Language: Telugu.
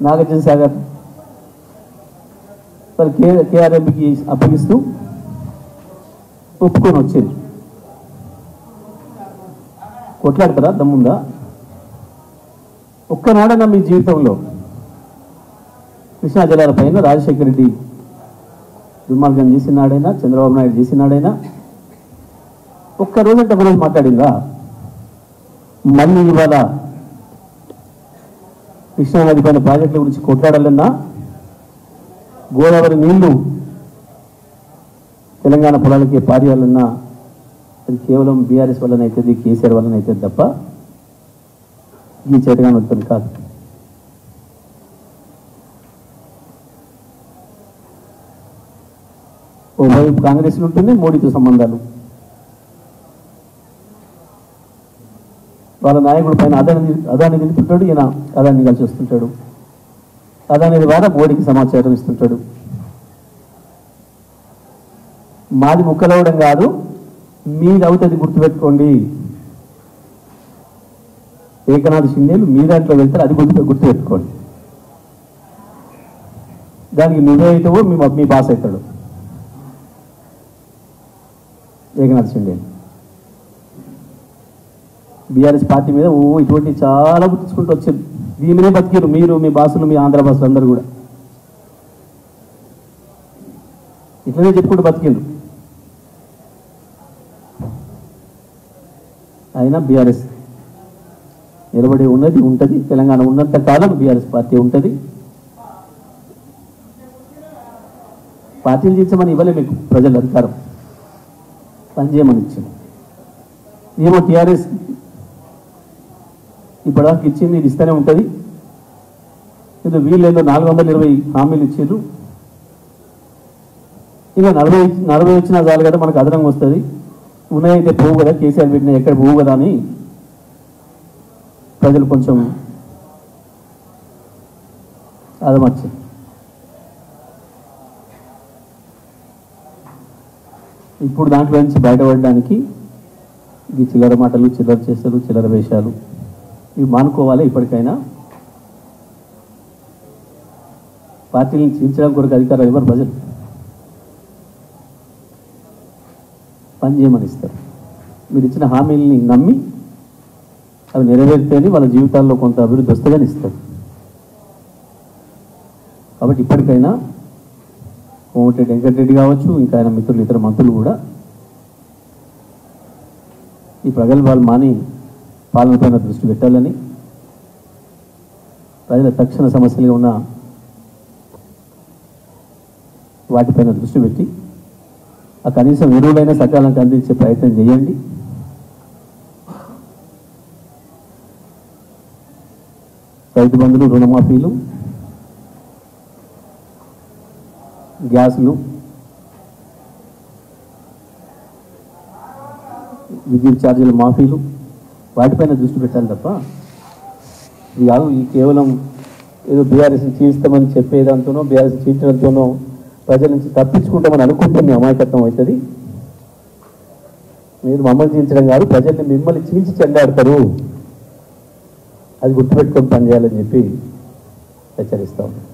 నాగార్జున సాగర్ మరి కేఆర్ఎంకి అప్పగిస్తూ ఒప్పుకొని వచ్చేది. కొట్లాడతారా? దమ్ముందా? ఒక్కనాడన్నా మీ జీవితంలో కృష్ణా జలాల పైన రాజశేఖర రెడ్డి దుర్మార్గం చేసినాడైనా, చంద్రబాబు నాయుడు చేసినాడైనా ఒక్కరోజంటే ఒకరోజు మాట్లాడిందా? మళ్ళీ ఇవాళ కృష్ణానది పైన ప్రాజెక్టుల గురించి కొట్లాడాలన్నా, గోదావరి నీళ్లు తెలంగాణ పొలాలకి పారేయాలన్నా అది కేవలం బీఆర్ఎస్ వల్లనే అవుతుంది, కేసీఆర్ వల్లనే అవుతుంది తప్ప ఈ చేతగానే ఉంటుంది కాదు. ఓవైపు కాంగ్రెస్లో ఉంటుంది మోడీతో సంబంధాలు, వాళ్ళ నాయకుడు పైన అదాన్ని నిలుపుతుంటాడు, ఈయన అదాన్ని కలిసి వస్తుంటాడు, అదాని ద్వారా మోడీకి సమాచారం ఇస్తుంటాడు. మాది ముక్కలవడం కాదు, మీది అవుతుంది గుర్తుపెట్టుకోండి. ఏకనాథ్ షిండేలు మీ దాంట్లో వెళ్తారు, అది గుర్తుపెట్టుకోండి. దానికి నువ్వే అవుతావో మీ బాస్ అవుతాడు ఏకనాథ్ షిండేలు. బీఆర్ఎస్ పార్టీ మీద ఇటువంటి చాలా గుర్తించుకుంటూ వచ్చింది. దీని మీదే బతికారు మీరు, మీ బాసులు, మీ ఆంధ్ర బాసులు అందరూ కూడా ఇట్లనే చెప్పుకుంటూ బతికిండ్రు. అయినా బీఆర్ఎస్ నిలబడి ఉన్నది, ఉంటుంది. తెలంగాణ ఉన్నంత కాలం బీఆర్ఎస్ పార్టీ ఉంటుంది. పార్టీలు చేసామని ఇవ్వలే మీకు ప్రజల అధికారం, పనిచేయమని ఇచ్చింది. ఏమో టీఆర్ఎస్ ఇప్పటిదాకా ఇచ్చింది, ఇది ఇస్తూనే ఉంటుంది. ఇది వీళ్ళేదో 420 హామీలు ఇచ్చారు. ఇక 40 వచ్చినా చాలు కదా, మనకు అదనంగా వస్తుంది. ఉన్నాయైతే పోవు కదా, కేసీఆర్ పెట్టినా ఎక్కడ పోవు కదా అని ప్రజలు కొంచెం అదమర్చింది. ఇప్పుడు దాంట్లో నుంచి బయటపడడానికి ఈ చిల్లర మాటలు, చిల్లర చేష్టలు, చిల్లర వేషాలు ఇవి మానుకోవాలి. ఇప్పటికైనా పార్టీలను చీల్చడం కొరకు అధికారాలు ఇవ్వరు ప్రజలు, పని చేయమని ఇస్తారు. మీరు ఇచ్చిన హామీలని నమ్మి అవి నెరవేర్తేనే వాళ్ళ జీవితాల్లో కొంత అభివృద్ధి వస్తుందని ఇస్తారు. కాబట్టి ఇప్పటికైనా కోమటిరెడ్డి వెంకటరెడ్డి కావచ్చు, ఇంకా ఆయన మిత్రులు, ఇతర మంత్రులు కూడా ఈ ప్రగల్భాలు మాని పాలనపైన దృష్టి పెట్టాలని, ప్రజల తక్షణ సమస్యలుగా ఉన్న వాటిపైన దృష్టి పెట్టి ఆ కనీసం ఎరువులైనా సకాలంగా అందించే ప్రయత్నం చేయండి. రైతు బంధులు, రుణమాఫీలు, గ్యాసులు, విద్యుత్ ఛార్జీల మాఫీలు వాటిపైన దృష్టి పెట్టాలి తప్ప ఈ కేవలం ఏదో బీఆర్ఎస్ చీల్స్తామని చెప్పేదాంతోనో, బీఆర్ఎస్ చీల్చడంతోనో ప్రజల నుంచి తప్పించుకుంటామని అనుకుంటే మీ అమాయకత్వం అవుతుంది. మీరు మమ్మల్ని చీల్చడం కాదు, ప్రజల్ని మిమ్మల్ని చీల్చి చెండాడతారు. అది గుర్తుపెట్టుకొని పనిచేయాలని చెప్పి హెచ్చరిస్తా ఉన్నాను.